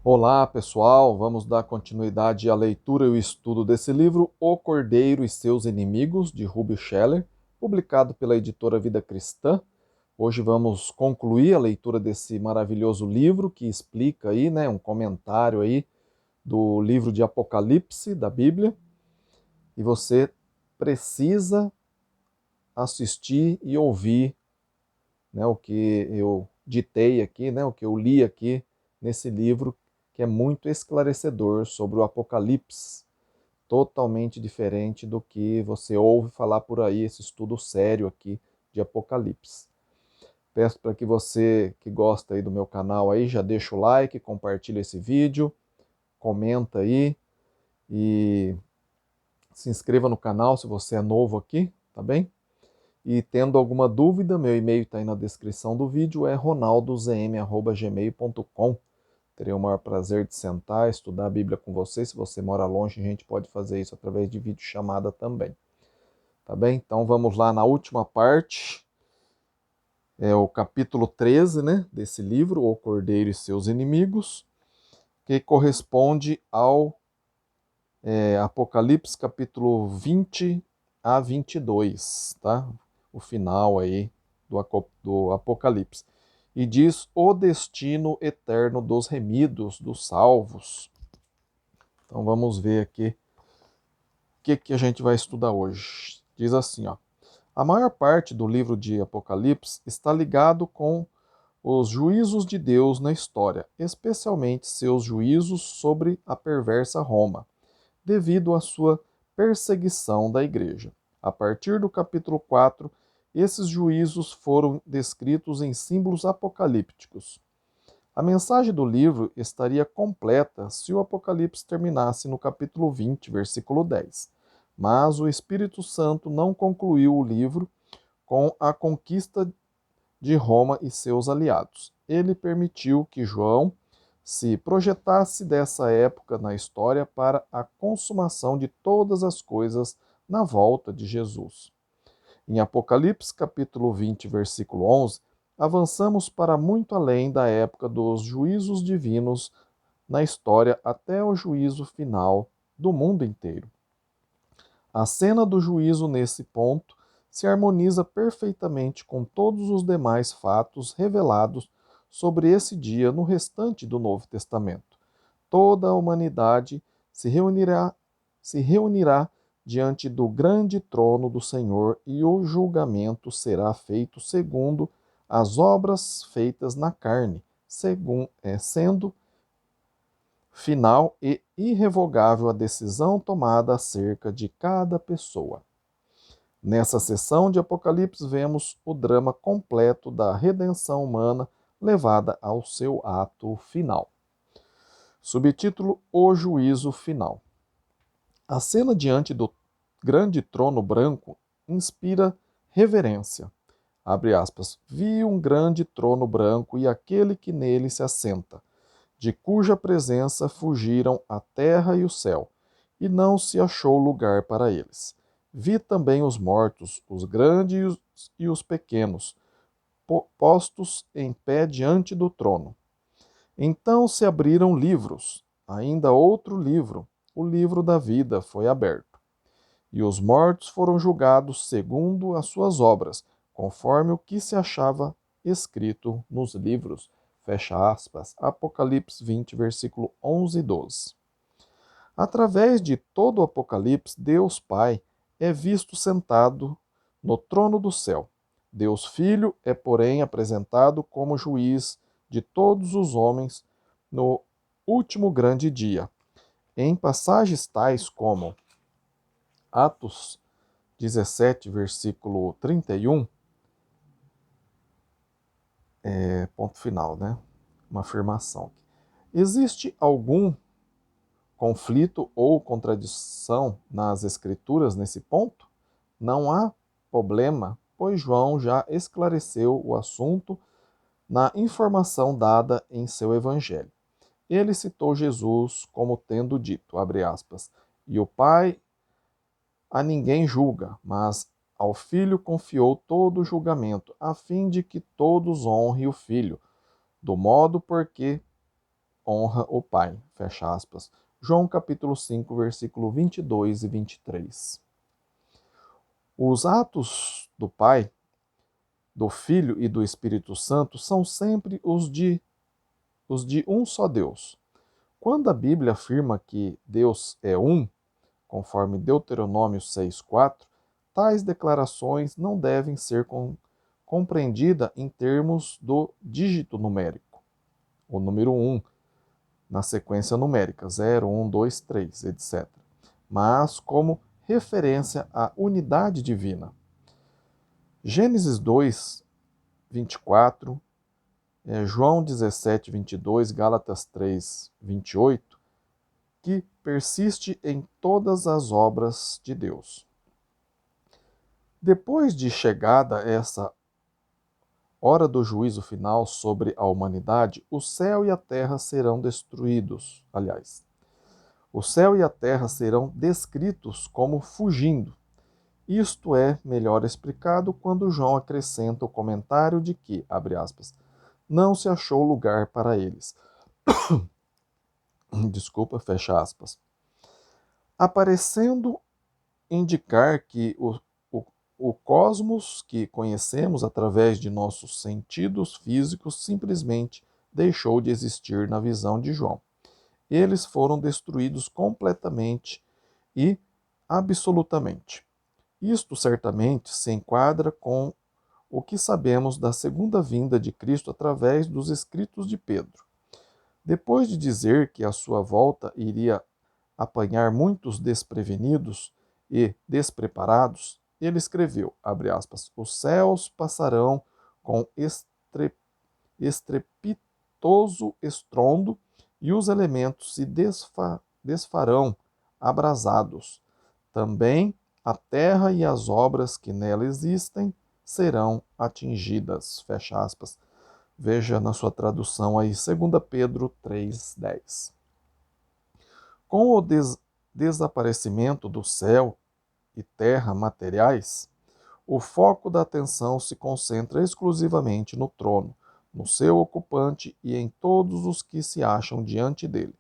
Olá, pessoal. Vamos dar continuidade à leitura e o estudo desse livro, O Cordeiro e Seus Inimigos, de Ruby Scheller, publicado pela editora Vida Cristã. Hoje vamos concluir a leitura desse maravilhoso livro que explica aí, um comentário aí do livro de Apocalipse da Bíblia. E você precisa assistir e ouvir, o que eu ditei aqui, o que eu li aqui nesse livro, que é muito esclarecedor sobre o Apocalipse, totalmente diferente do que você ouve falar por aí, esse estudo sério aqui de Apocalipse. Peço para que você que gosta aí do meu canal aí, já deixa o like, compartilha esse vídeo, comenta aí e se inscreva no canal se você é novo aqui, tá bem? E tendo alguma dúvida, meu e-mail está aí na descrição do vídeo, é ronaldozm@gmail.com. Terei o maior prazer de sentar, estudar a Bíblia com você. Se você mora longe, a gente pode fazer isso através de videochamada também. Tá bem? Então vamos lá na última parte. É o capítulo 13, desse livro, O Cordeiro e Seus Inimigos, que corresponde ao Apocalipse capítulo 20 a 22, tá? O final aí do Apocalipse. E diz o destino eterno dos remidos, dos salvos. Então vamos ver aqui o que a gente vai estudar hoje. Diz assim, ó: a maior parte do livro de Apocalipse está ligado com os juízos de Deus na história, especialmente seus juízos sobre a perversa Roma, devido à sua perseguição da igreja. A partir do capítulo 4, esses juízos foram descritos em símbolos apocalípticos. A mensagem do livro estaria completa se o Apocalipse terminasse no capítulo 20, versículo 10. Mas o Espírito Santo não concluiu o livro com a conquista de Roma e seus aliados. Ele permitiu que João se projetasse dessa época na história para a consumação de todas as coisas na volta de Jesus. Em Apocalipse capítulo 20, versículo 11, avançamos para muito além da época dos juízos divinos na história até o juízo final do mundo inteiro. A cena do juízo nesse ponto se harmoniza perfeitamente com todos os demais fatos revelados sobre esse dia no restante do Novo Testamento. Toda a humanidade se reunirá diante do grande trono do Senhor e o julgamento será feito segundo as obras feitas na carne, sendo final e irrevogável a decisão tomada acerca de cada pessoa. Nessa sessão de Apocalipse, vemos o drama completo da redenção humana levada ao seu ato final. Subtítulo: O Juízo Final. A cena diante do grande trono branco inspira reverência. Abre aspas. Vi um grande trono branco e aquele que nele se assenta, de cuja presença fugiram a terra e o céu, e não se achou lugar para eles. Vi também os mortos, os grandes e os pequenos, postos em pé diante do trono. Então se abriram livros, ainda outro livro, o livro da vida foi aberto. E os mortos foram julgados segundo as suas obras, conforme o que se achava escrito nos livros. Fecha aspas. Apocalipse 20, versículo 11 e 12. Através de todo o Apocalipse, Deus Pai é visto sentado no trono do céu. Deus Filho é, porém, apresentado como juiz de todos os homens no último grande dia. Em passagens tais como Atos 17, versículo 31, ponto final, uma afirmação. Existe algum conflito ou contradição nas Escrituras nesse ponto? Não há problema, pois João já esclareceu o assunto na informação dada em seu Evangelho. Ele citou Jesus como tendo dito, abre aspas, e o Pai a ninguém julga, mas ao Filho confiou todo o julgamento, a fim de que todos honrem o Filho, do modo porque honra o pai, fecha aspas. João capítulo 5, versículo 22 e 23. Os atos do Pai, do Filho e do Espírito Santo são sempre os de um só Deus. Quando a Bíblia afirma que Deus é um, conforme Deuteronômio 6,4, tais declarações não devem ser compreendidas em termos do dígito numérico, o número 1, na sequência numérica, 0, 1, 2, 3, etc., mas como referência à unidade divina. Gênesis 2, 24, João 17, 22, Gálatas 3, 28, que persiste em todas as obras de Deus. Depois de chegada essa hora do juízo final sobre a humanidade, o céu e a terra serão destruídos. Aliás, o céu e a terra serão descritos como fugindo. Isto é melhor explicado quando João acrescenta o comentário de que, abre aspas, não se achou lugar para eles. Desculpa, fecha aspas. Aparecendo indicar que o cosmos que conhecemos através de nossos sentidos físicos simplesmente deixou de existir na visão de João. Eles foram destruídos completamente e absolutamente. Isto certamente se enquadra com o que sabemos da segunda vinda de Cristo através dos escritos de Pedro. Depois de dizer que a sua volta iria apanhar muitos desprevenidos e despreparados, ele escreveu, abre aspas, os céus passarão com estrepitoso estrondo e os elementos se desfarão abrasados. Também a terra e as obras que nela existem serão atingidas. Fecha aspas. Veja na sua tradução aí, 2 Pedro 3,10. Com o desaparecimento do céu e terra materiais, o foco da atenção se concentra exclusivamente no trono, no seu ocupante e em todos os que se acham diante dele.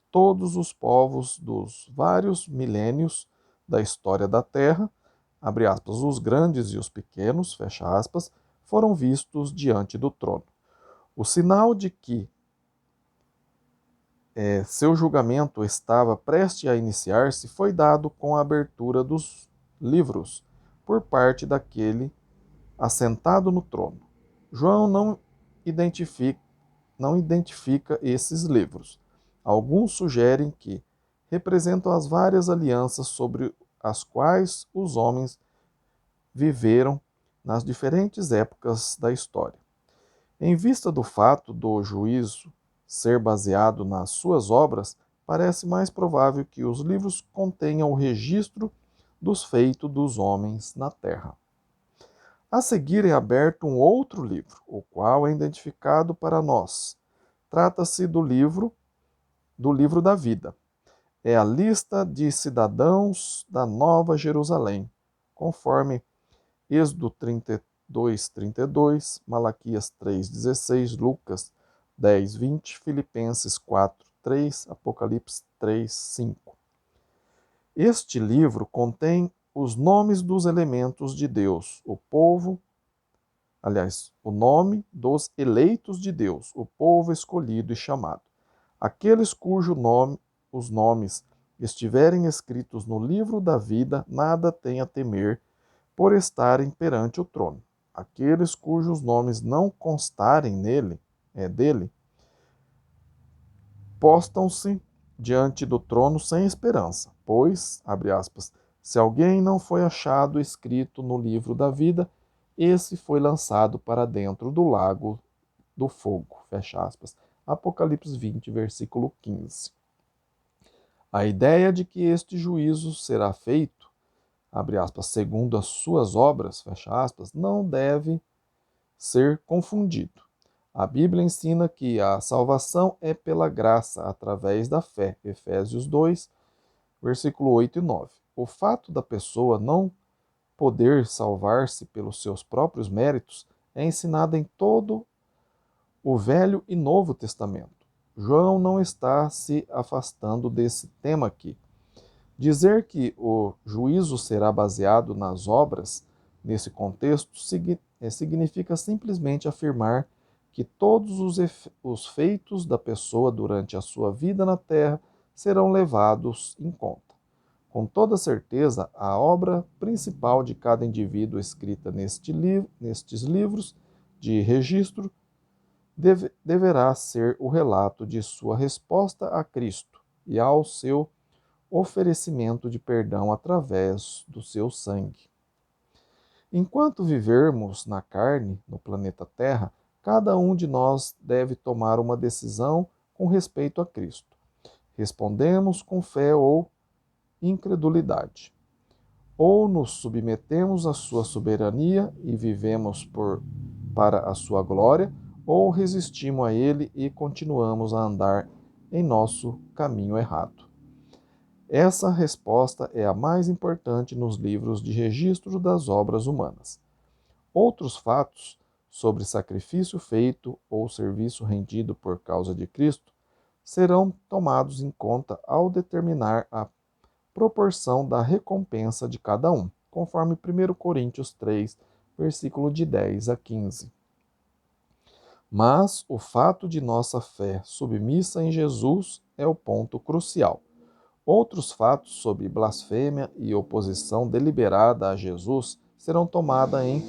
Todos os povos dos vários milênios da história da Terra, abre aspas, os grandes e os pequenos, fecha aspas, foram vistos diante do trono. O sinal de que seu julgamento estava prestes a iniciar-se foi dado com a abertura dos livros por parte daquele assentado no trono. João não identifica esses livros. Alguns sugerem que representam as várias alianças sobre as quais os homens viveram nas diferentes épocas da história. Em vista do fato do juízo ser baseado nas suas obras, parece mais provável que os livros contenham o registro dos feitos dos homens na terra. A seguir é aberto um outro livro, o qual é identificado para nós. Trata-se do livro da vida. É a lista de cidadãos da Nova Jerusalém, conforme Êxodo 32, 32, Malaquias 3, 16, Lucas 10, 20, Filipenses 4, 3, Apocalipse 3, 5. Este livro contém os nomes dos elementos de Deus, o nome dos eleitos de Deus, o povo escolhido e chamado. Aqueles os nomes estiverem escritos no livro da vida, nada têm a temer por estarem perante o trono. Aqueles cujos nomes não constarem dele, postam-se diante do trono sem esperança, pois, abre aspas, se alguém não foi achado escrito no livro da vida, esse foi lançado para dentro do lago do fogo, fecha aspas. Apocalipse 20, versículo 15. A ideia de que este juízo será feito, abre aspas, segundo as suas obras, fecha aspas, não deve ser confundido. A Bíblia ensina que a salvação é pela graça, através da fé. Efésios 2, versículo 8 e 9. O fato da pessoa não poder salvar-se pelos seus próprios méritos é ensinado em todo o Velho e Novo Testamento. João não está se afastando desse tema aqui. Dizer que o juízo será baseado nas obras, nesse contexto, significa simplesmente afirmar que todos os feitos da pessoa durante a sua vida na terra serão levados em conta. Com toda certeza, a obra principal de cada indivíduo escrita nestes livros de registro deverá ser o relato de sua resposta a Cristo e ao seu oferecimento de perdão através do seu sangue. Enquanto vivermos na carne, no planeta Terra, cada um de nós deve tomar uma decisão com respeito a Cristo. Respondemos com fé ou incredulidade. Ou nos submetemos à sua soberania e vivemos para a sua glória, ou resistimos a ele e continuamos a andar em nosso caminho errado. Essa resposta é a mais importante nos livros de registro das obras humanas. Outros fatos sobre sacrifício feito ou serviço rendido por causa de Cristo serão tomados em conta ao determinar a proporção da recompensa de cada um, conforme 1 Coríntios 3, versículo de 10 a 15. Mas o fato de nossa fé submissa em Jesus é o ponto crucial. Outros fatos sobre blasfêmia e oposição deliberada a Jesus serão tomados em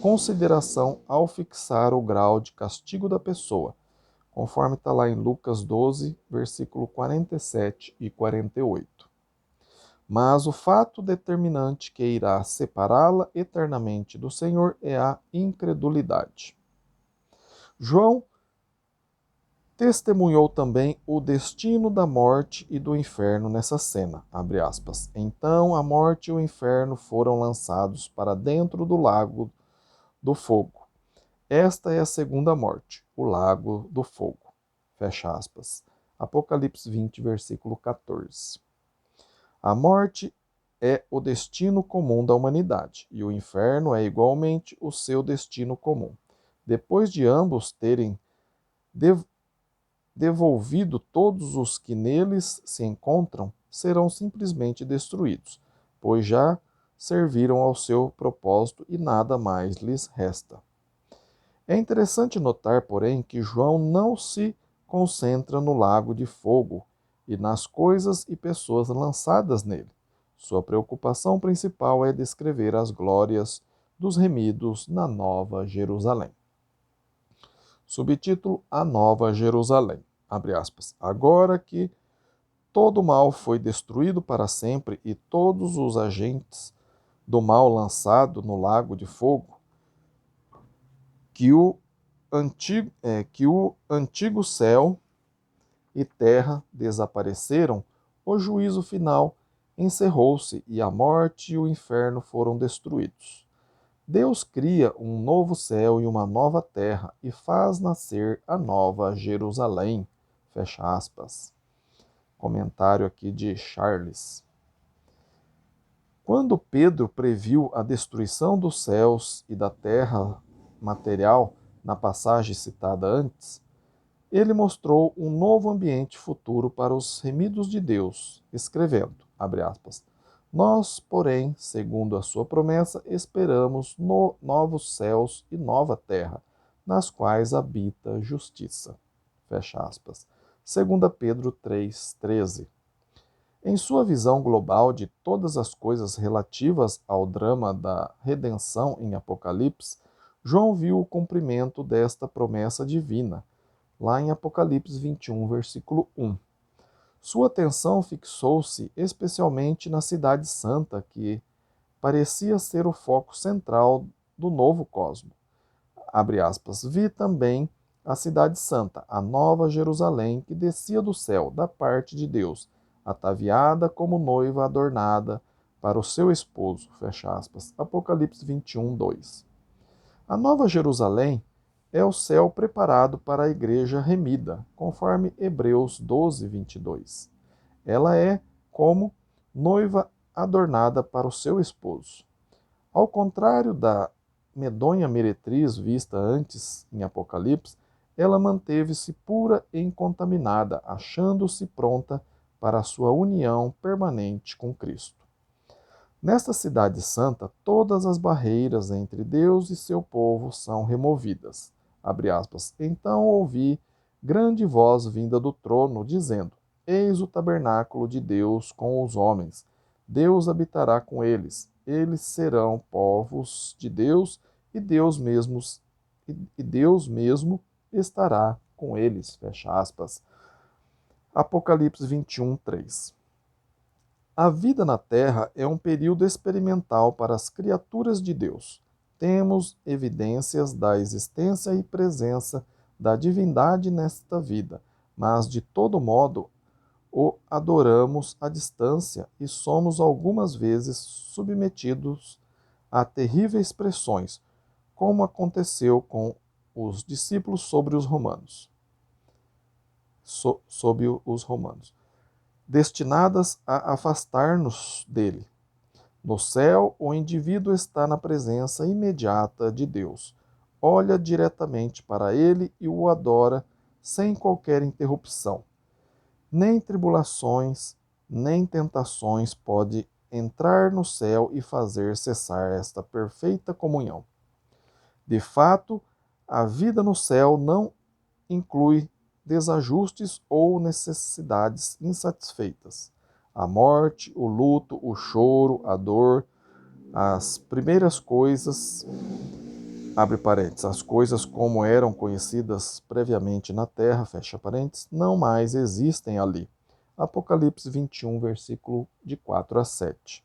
consideração ao fixar o grau de castigo da pessoa, conforme está lá em Lucas 12, versículo 47 e 48. Mas o fato determinante que irá separá-la eternamente do Senhor é a incredulidade. João testemunhou também o destino da morte e do inferno nessa cena. Abre aspas. Então a morte e o inferno foram lançados para dentro do lago do fogo. Esta é a segunda morte, o lago do fogo. Fecha aspas. Apocalipse 20, versículo 14. A morte é o destino comum da humanidade, e o inferno é igualmente o seu destino comum. Depois de ambos terem devolvido todos os que neles se encontram, serão simplesmente destruídos, pois já serviram ao seu propósito e nada mais lhes resta. É interessante notar, porém, que João não se concentra no lago de fogo e nas coisas e pessoas lançadas nele. Sua preocupação principal é descrever as glórias dos remidos na Nova Jerusalém. Subtítulo: A Nova Jerusalém. Abre aspas. Agora que todo o mal foi destruído para sempre e todos os agentes do mal lançado no lago de fogo, que o antigo céu e terra desapareceram, o juízo final encerrou-se e a morte e o inferno foram destruídos. Deus cria um novo céu e uma nova terra e faz nascer a nova Jerusalém. Fecha aspas. Comentário aqui de Charles. Quando Pedro previu a destruição dos céus e da terra material na passagem citada antes, ele mostrou um novo ambiente futuro para os remidos de Deus, escrevendo, abre aspas, nós, porém, segundo a sua promessa, esperamos novos céus e nova terra, nas quais habita justiça. Fecha aspas. 2 Pedro 3,13. Em sua visão global de todas as coisas relativas ao drama da redenção em Apocalipse, João viu o cumprimento desta promessa divina, lá em Apocalipse 21, versículo 1. Sua atenção fixou-se especialmente na Cidade Santa, que parecia ser o foco central do novo cosmo. Abre aspas. Vi também a Cidade Santa, a Nova Jerusalém, que descia do céu, da parte de Deus, ataviada como noiva adornada para o seu esposo. Fecha aspas. Apocalipse 21, 2. A Nova Jerusalém é o céu preparado para a igreja remida, conforme Hebreus 12, 22. Ela é como noiva adornada para o seu esposo. Ao contrário da medonha meretriz vista antes em Apocalipse, ela manteve-se pura e incontaminada, achando-se pronta para a sua união permanente com Cristo. Nesta cidade santa, todas as barreiras entre Deus e seu povo são removidas. Abre aspas. Então ouvi grande voz vinda do trono, dizendo: Eis o tabernáculo de Deus com os homens. Deus habitará com eles. Eles serão povos de Deus, e Deus mesmo estará com eles. Fecha aspas. Apocalipse 21, 3. A vida na Terra é um período experimental para as criaturas de Deus. Temos evidências da existência e presença da divindade nesta vida, mas de todo modo o adoramos à distância e somos algumas vezes submetidos a terríveis pressões, como aconteceu com os discípulos sobre os romanos. Destinadas a afastar-nos dele. No céu, o indivíduo está na presença imediata de Deus. Olha diretamente para ele e o adora sem qualquer interrupção. Nem tribulações, nem tentações pode entrar no céu e fazer cessar esta perfeita comunhão. De fato, a vida no céu não inclui desajustes ou necessidades insatisfeitas. A morte, o luto, o choro, a dor, as primeiras coisas, abre parênteses, as coisas como eram conhecidas previamente na terra, fecha parênteses, não mais existem ali. Apocalipse 21, versículo de 4 a 7.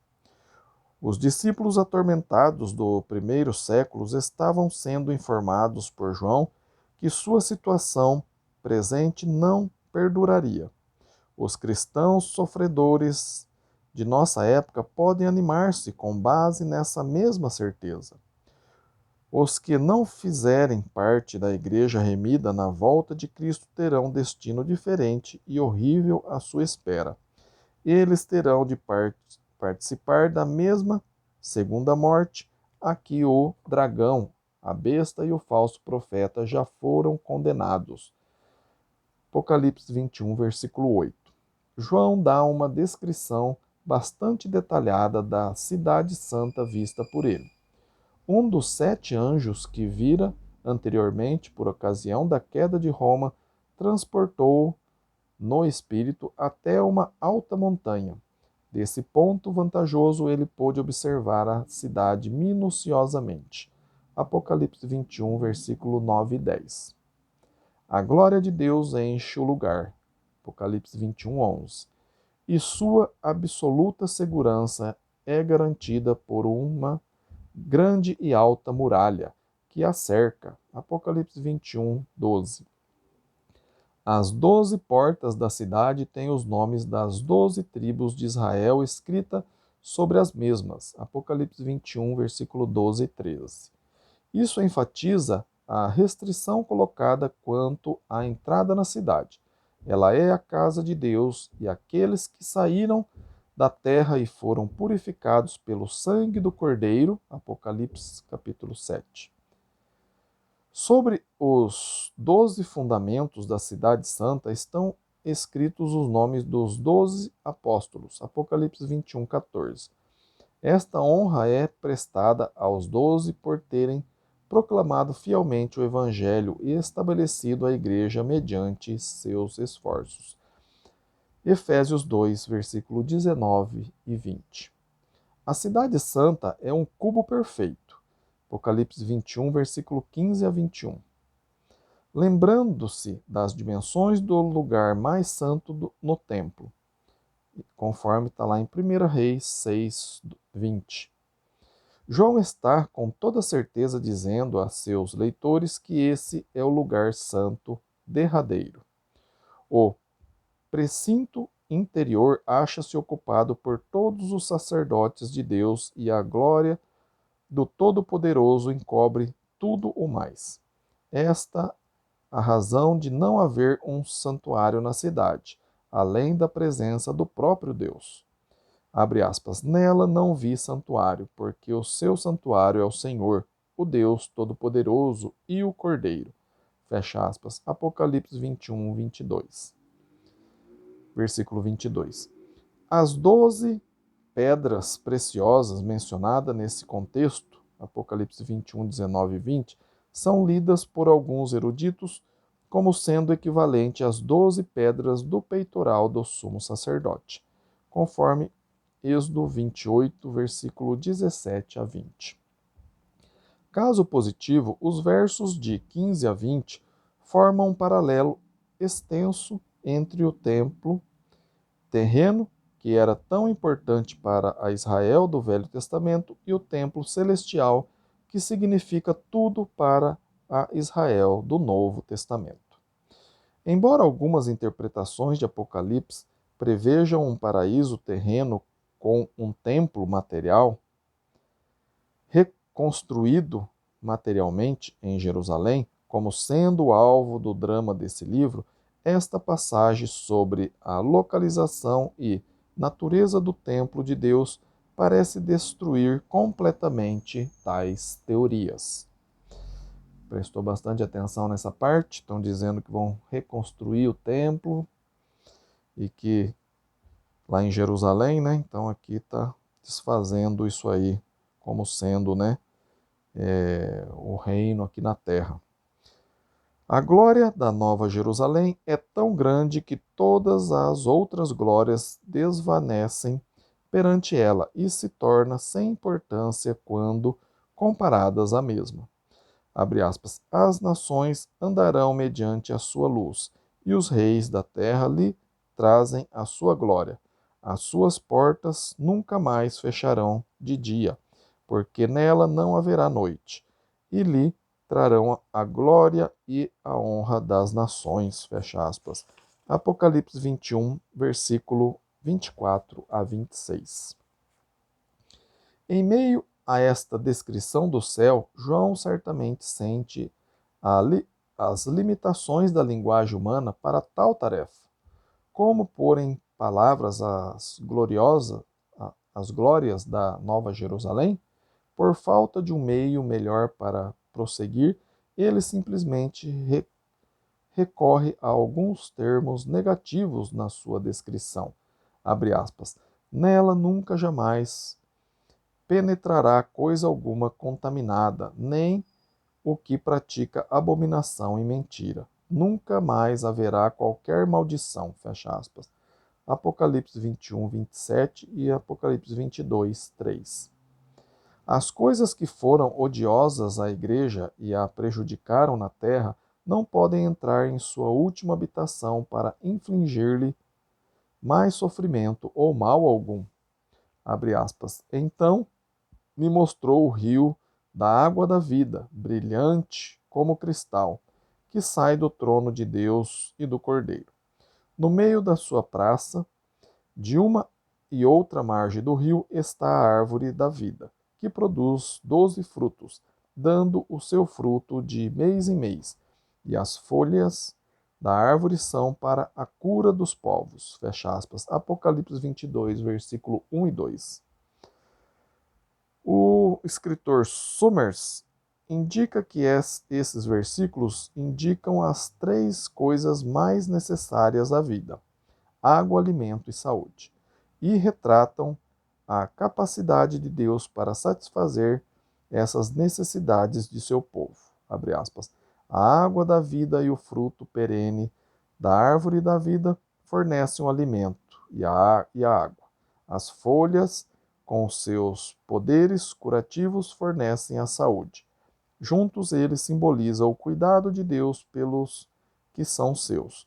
Os discípulos atormentados do primeiro século estavam sendo informados por João que sua situação presente não perduraria. Os cristãos sofredores de nossa época podem animar-se com base nessa mesma certeza. Os que não fizerem parte da igreja remida na volta de Cristo terão destino diferente e horrível à sua espera. Eles terão de participar da mesma segunda morte a que o dragão, a besta e o falso profeta já foram condenados. Apocalipse 21, versículo 8. João dá uma descrição bastante detalhada da cidade santa vista por ele. Um dos 7 anjos que vira anteriormente por ocasião da queda de Roma transportou-o no espírito até uma alta montanha. Desse ponto vantajoso ele pôde observar a cidade minuciosamente. Apocalipse 21, versículo 9 e 10. A glória de Deus enche o lugar. Apocalipse 21, 11. E sua absoluta segurança é garantida por uma grande e alta muralha que a cerca. Apocalipse 21, 12. As 12 portas da cidade têm os nomes das 12 tribos de Israel escrita sobre as mesmas. Apocalipse 21, versículo 12 e 13. Isso enfatiza a restrição colocada quanto à entrada na cidade. Ela é a casa de Deus e aqueles que saíram da terra e foram purificados pelo sangue do Cordeiro. Apocalipse capítulo 7. Sobre os 12 fundamentos da cidade santa estão escritos os nomes dos 12 apóstolos. Apocalipse 21, 14. Esta honra é prestada aos 12 por terem proclamado fielmente o Evangelho e estabelecido a igreja mediante seus esforços. Efésios 2, versículo 19 e 20. A cidade santa é um cubo perfeito. Apocalipse 21, versículo 15 a 21. Lembrando-se das dimensões do lugar mais santo no templo, conforme está lá em 1 Reis 6, 20. João está com toda certeza dizendo a seus leitores que esse é o lugar santo derradeiro. O precinto interior acha-se ocupado por todos os sacerdotes de Deus e a glória do Todo-Poderoso encobre tudo o mais. Esta a razão de não haver um santuário na cidade, além da presença do próprio Deus. Abre aspas, nela não vi santuário, porque o seu santuário é o Senhor, o Deus Todo-Poderoso e o Cordeiro. fecha aspas. Apocalipse 21, 22. Versículo 22. As 12 pedras preciosas mencionadas nesse contexto, Apocalipse 21, 19 e 20, são lidas por alguns eruditos como sendo equivalente às 12 pedras do peitoral do sumo sacerdote, conforme Êxodo 28, versículo 17 a 20. Caso positivo, os versos de 15 a 20 formam um paralelo extenso entre o templo terreno, que era tão importante para a Israel do Velho Testamento, e o templo celestial, que significa tudo para a Israel do Novo Testamento. Embora algumas interpretações de Apocalipse prevejam um paraíso terreno com um templo material, reconstruído materialmente em Jerusalém, como sendo o alvo do drama desse livro, esta passagem sobre a localização e natureza do templo de Deus parece destruir completamente tais teorias. Prestou bastante atenção nessa parte, estão dizendo que vão reconstruir o templo e que lá em Jerusalém, né? Então aqui está desfazendo isso aí como sendo, né, o reino aqui na terra. A glória da Nova Jerusalém é tão grande que todas as outras glórias desvanecem perante ela e se torna sem importância quando comparadas à mesma. Abre aspas. As nações andarão mediante a sua luz, e os reis da terra lhe trazem a sua glória. As suas portas nunca mais fecharão de dia, porque nela não haverá noite, e lhe trarão a glória e a honra das nações. Fecha aspas. Apocalipse 21, versículo 24 a 26. Em meio a esta descrição do céu, João certamente sente as limitações da linguagem humana para tal tarefa. Como pôr em palavras as glórias da Nova Jerusalém? Por falta de um meio melhor para prosseguir, ele simplesmente recorre a alguns termos negativos na sua descrição. Abre aspas. Nela nunca jamais penetrará coisa alguma contaminada, nem o que pratica abominação e mentira. Nunca mais haverá qualquer maldição. Fecha aspas. Apocalipse 21, 27 e Apocalipse 22, 3. As coisas que foram odiosas à igreja e a prejudicaram na terra não podem entrar em sua última habitação para infligir-lhe mais sofrimento ou mal algum. Abre aspas. Então me mostrou o rio da água da vida, brilhante como cristal, que sai do trono de Deus e do Cordeiro. No meio da sua praça, de uma e outra margem do rio, está a árvore da vida, que produz 12 frutos, dando o seu fruto de mês em mês, e as folhas da árvore são para a cura dos povos. Fecha aspas. Apocalipse 22, versículo 1 e 2. O escritor Summers indica que esses versículos indicam as 3 coisas mais necessárias à vida: água, alimento e saúde, e retratam a capacidade de Deus para satisfazer essas necessidades de seu povo. Abre aspas. A água da vida e o fruto perene da árvore da vida fornecem o alimento e a água. As folhas, com seus poderes curativos, fornecem a saúde. Juntos eles simbolizam o cuidado de Deus pelos que são seus.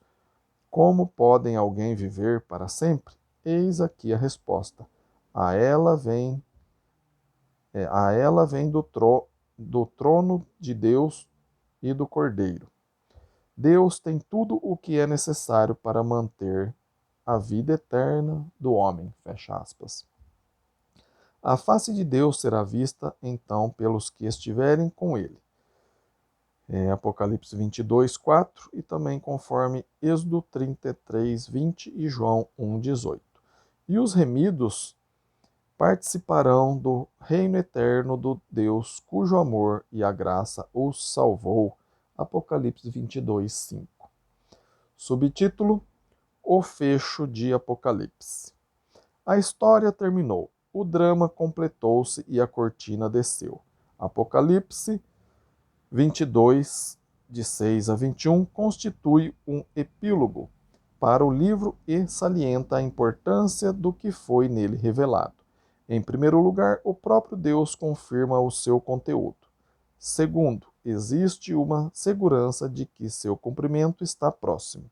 Como podem alguém viver para sempre? Eis aqui a resposta. A ela vem do trono de Deus e do Cordeiro. Deus tem tudo o que é necessário para manter a vida eterna do homem. Fecha aspas. A face de Deus será vista, então, pelos que estiverem com ele. Apocalipse 22, 4 e também conforme Êxodo 33, 20 e João 1, 18. E os remidos participarão do reino eterno do Deus cujo amor e a graça os salvou. Apocalipse 22, 5. Subtítulo: O fecho de Apocalipse. A história terminou, o drama completou-se e a cortina desceu. Apocalipse 22, de 6 a 21, constitui um epílogo para o livro e salienta a importância do que foi nele revelado. Em primeiro lugar, o próprio Deus confirma o seu conteúdo. Segundo, existe uma segurança de que seu cumprimento está próximo.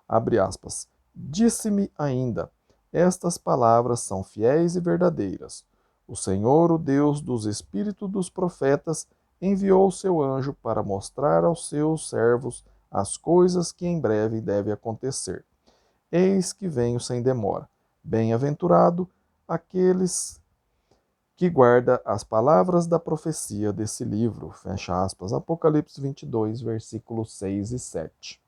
Abre aspas. Disse-me ainda, estas palavras são fiéis e verdadeiras. O Senhor, o Deus dos espíritos dos profetas, enviou o seu anjo para mostrar aos seus servos as coisas que em breve devem acontecer. Eis que venho sem demora. Bem-aventurado aqueles que guarda as palavras da profecia desse livro. Fecha aspas. Apocalipse 22, versículos 6 e 7.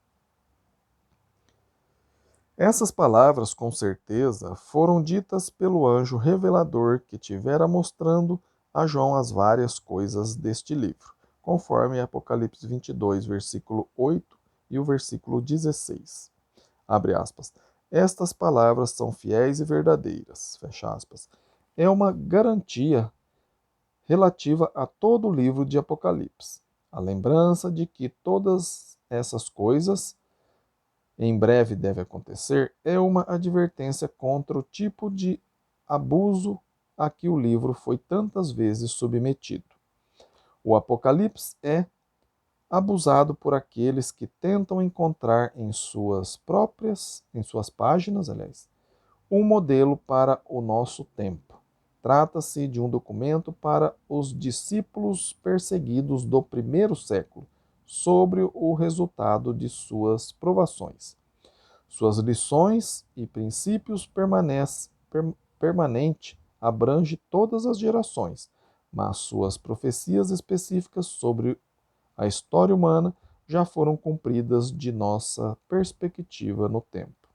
Essas palavras, com certeza, foram ditas pelo anjo revelador que tivera mostrando a João as várias coisas deste livro, conforme Apocalipse 22, versículo 8 e o versículo 16. Abre aspas. Estas palavras são fiéis e verdadeiras. Fecha aspas. É uma garantia relativa a todo o livro de Apocalipse. A lembrança de que todas essas coisas em breve deve acontecer é uma advertência contra o tipo de abuso a que o livro foi tantas vezes submetido. O Apocalipse é abusado por aqueles que tentam encontrar em suas páginas, um modelo para o nosso tempo. Trata-se de um documento para os discípulos perseguidos do primeiro século, sobre o resultado de suas provações. Suas lições e princípios permanente abrange todas as gerações, mas suas profecias específicas sobre a história humana já foram cumpridas de nossa perspectiva no tempo.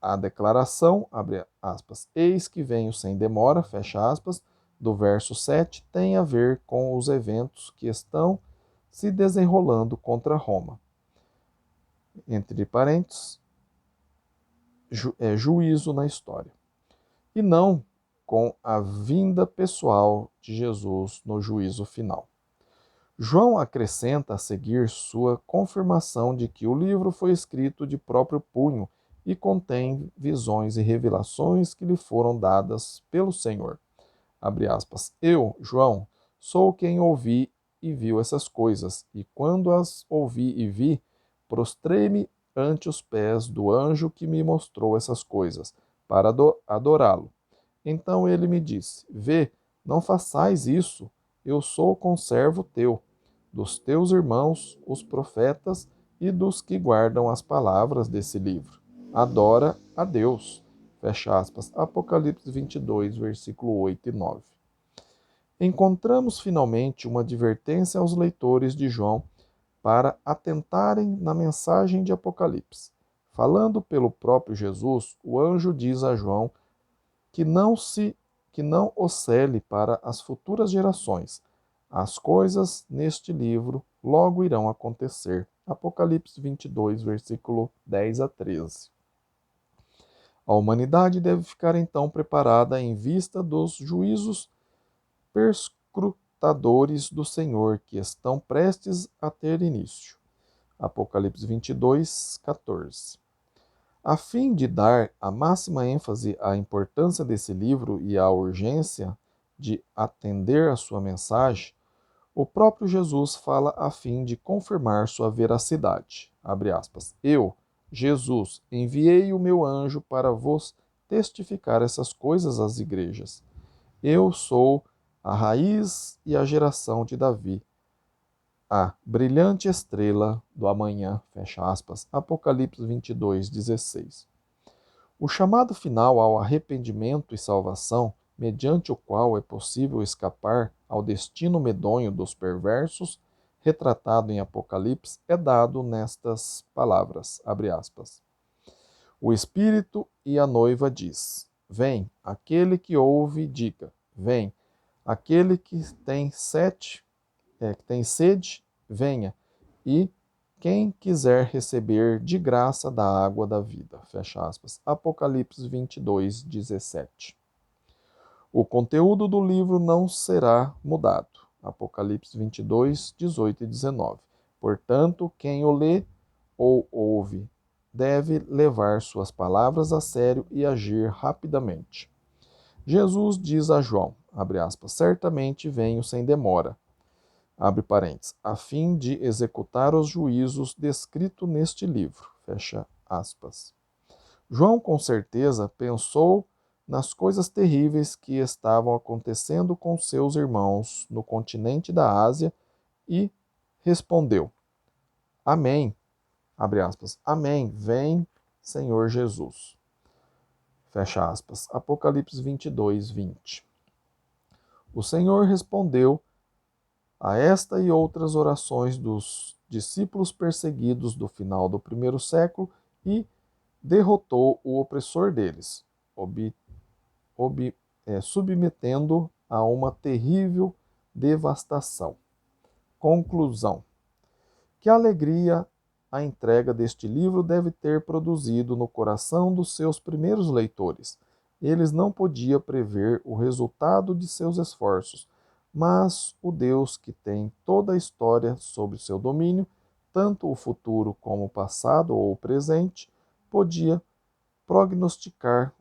A declaração, abre aspas, eis que venho sem demora, fecha aspas, do verso 7, tem a ver com os eventos que estão se desenrolando contra Roma. Entre parênteses, juízo na história. E não com a vinda pessoal de Jesus no juízo final. João acrescenta a seguir sua confirmação de que o livro foi escrito de próprio punho e contém visões e revelações que lhe foram dadas pelo Senhor. Abre aspas. Eu, João, sou quem ouvi e viu essas coisas, e quando as ouvi e vi, prostrei-me ante os pés do anjo que me mostrou essas coisas, para adorá-lo. Então ele me disse: Vê, não façais isso, eu sou conservo teu, dos teus irmãos, os profetas, e dos que guardam as palavras desse livro. Adora a Deus. Fecha aspas. Apocalipse 22, versículo 8 e 9. Encontramos finalmente uma advertência aos leitores de João para atentarem na mensagem de Apocalipse. Falando pelo próprio Jesus, o anjo diz a João que não o cele para as futuras gerações. As coisas neste livro logo irão acontecer. Apocalipse 22, versículo 10 a 13. A humanidade deve ficar então preparada em vista dos juízos perscrutadores do Senhor que estão prestes a ter início. Apocalipse 22, 14. A fim de dar a máxima ênfase à importância desse livro e à urgência de atender a sua mensagem, o próprio Jesus fala a fim de confirmar sua veracidade. Abre aspas. Eu, Jesus, enviei o meu anjo para vos testificar essas coisas às igrejas. Eu sou a raiz e a geração de Davi, a brilhante estrela do amanhã, fecha aspas, Apocalipse 22, 16. O chamado final ao arrependimento e salvação, mediante o qual é possível escapar ao destino medonho dos perversos, retratado em Apocalipse, é dado nestas palavras, abre aspas. O Espírito e a noiva diz, vem, aquele que ouve, diga, vem, aquele que tem sede, venha, e quem quiser receber de graça da água da vida. Fecha aspas. Apocalipse 22, 17. O conteúdo do livro não será mudado. Apocalipse 22, 18 e 19. Portanto, quem o lê ou ouve deve levar suas palavras a sério e agir rapidamente. Jesus diz a João, abre aspas, certamente venho sem demora, abre parênteses, a fim de executar os juízos descritos neste livro, fecha aspas. João, com certeza, pensou nas coisas terríveis que estavam acontecendo com seus irmãos no continente da Ásia e respondeu: Amém, abre aspas, Amém, vem, Senhor Jesus. Fecha aspas. Apocalipse 22, 20. O Senhor respondeu a esta e outras orações dos discípulos perseguidos do final do primeiro século e derrotou o opressor deles, submetendo a uma terrível devastação. Conclusão. Que alegria a entrega deste livro deve ter produzido no coração dos seus primeiros leitores. Eles não podiam prever o resultado de seus esforços, mas o Deus que tem toda a história sob seu domínio, tanto o futuro como o passado ou o presente, podia prognosticar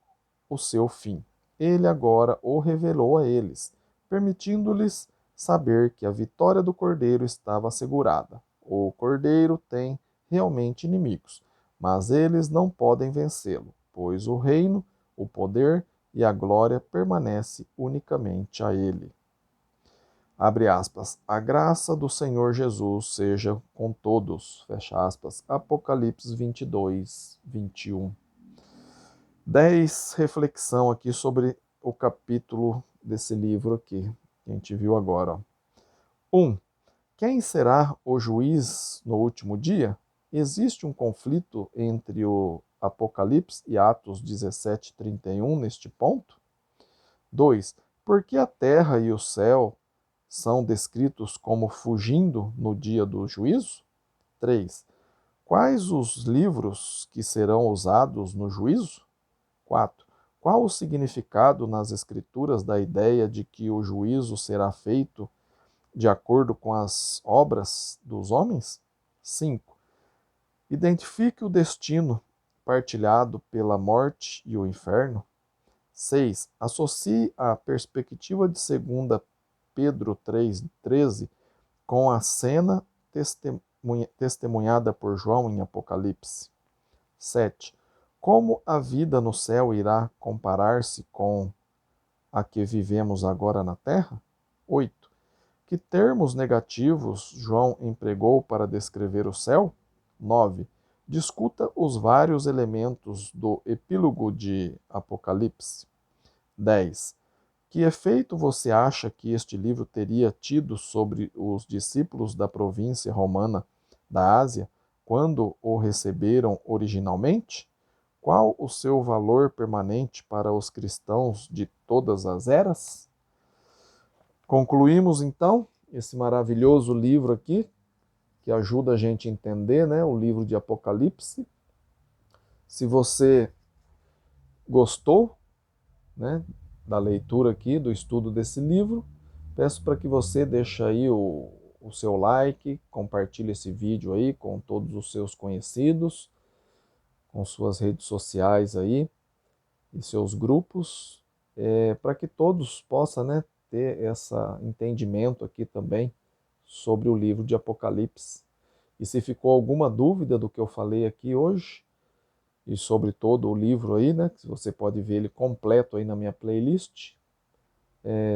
o seu fim. Ele agora o revelou a eles, permitindo-lhes saber que a vitória do Cordeiro estava assegurada. O Cordeiro tem realmente inimigos, mas eles não podem vencê-lo, pois o reino, o poder e a glória permanece unicamente a ele. Abre aspas, a graça do Senhor Jesus seja com todos, fecha aspas, Apocalipse 22, 21. 10 reflexão aqui sobre o capítulo desse livro aqui, que a gente viu agora. 1. Quem será o juiz no último dia? Existe um conflito entre o Apocalipse e Atos 17, 31 neste ponto? 2. Por que a terra e o céu são descritos como fugindo no dia do juízo? 3. Quais os livros que serão usados no juízo? 4. Qual o significado nas Escrituras da ideia de que o juízo será feito de acordo com as obras dos homens? 5. Identifique o destino partilhado pela morte e o inferno. 6. Associe a perspectiva de 2 Pedro 3,13 com a cena testemunhada por João em Apocalipse. 7. Como a vida no céu irá comparar-se com a que vivemos agora na terra? 8. Que termos negativos João empregou para descrever o céu? 9. Discuta os vários elementos do epílogo de Apocalipse. 10. Que efeito você acha que este livro teria tido sobre os discípulos da província romana da Ásia quando o receberam originalmente? Qual o seu valor permanente para os cristãos de todas as eras? Concluímos então esse maravilhoso livro aqui, que ajuda a gente a entender, né, o livro de Apocalipse. Se você gostou, né, da leitura aqui, do estudo desse livro, peço para que você deixe aí o seu like, compartilhe esse vídeo aí com todos os seus conhecidos, com suas redes sociais aí e seus grupos, para que todos possam, né, ter esse entendimento aqui também sobre o livro de Apocalipse. E se ficou alguma dúvida do que eu falei aqui hoje, e sobre todo o livro aí, né, que você pode ver ele completo aí na minha playlist,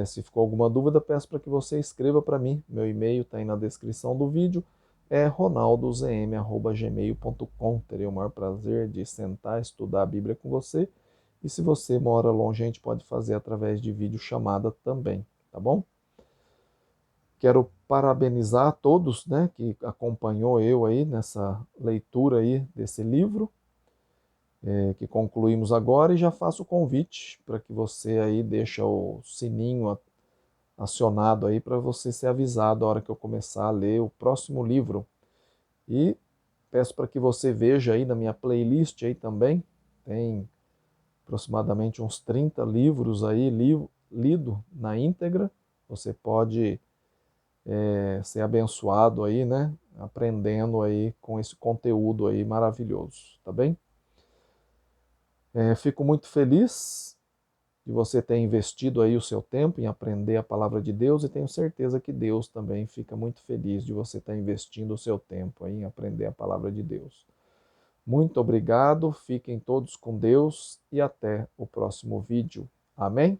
se ficou alguma dúvida, peço para que você escreva para mim. Meu e-mail está aí na descrição do vídeo, é ronaldozm@gmail.com. Terei o maior prazer de sentar, estudar a Bíblia com você. E se você mora longe, a gente pode fazer através de vídeo chamada também, tá bom? Quero parabenizar a todos, né, que acompanhou eu aí nessa leitura aí desse livro, que concluímos agora, e já faço o convite para que você aí deixe o sininho acionado aí para você ser avisado a hora que eu começar a ler o próximo livro. E peço para que você veja aí na minha playlist aí também, tem aproximadamente uns 30 livros aí lido na íntegra. Você pode ser abençoado aí, né? Aprendendo aí com esse conteúdo aí maravilhoso, tá bem? Fico muito feliz de você ter investido aí o seu tempo em aprender a palavra de Deus e tenho certeza que Deus também fica muito feliz de você estar investindo o seu tempo aí em aprender a palavra de Deus. Muito obrigado, fiquem todos com Deus e até o próximo vídeo. Amém?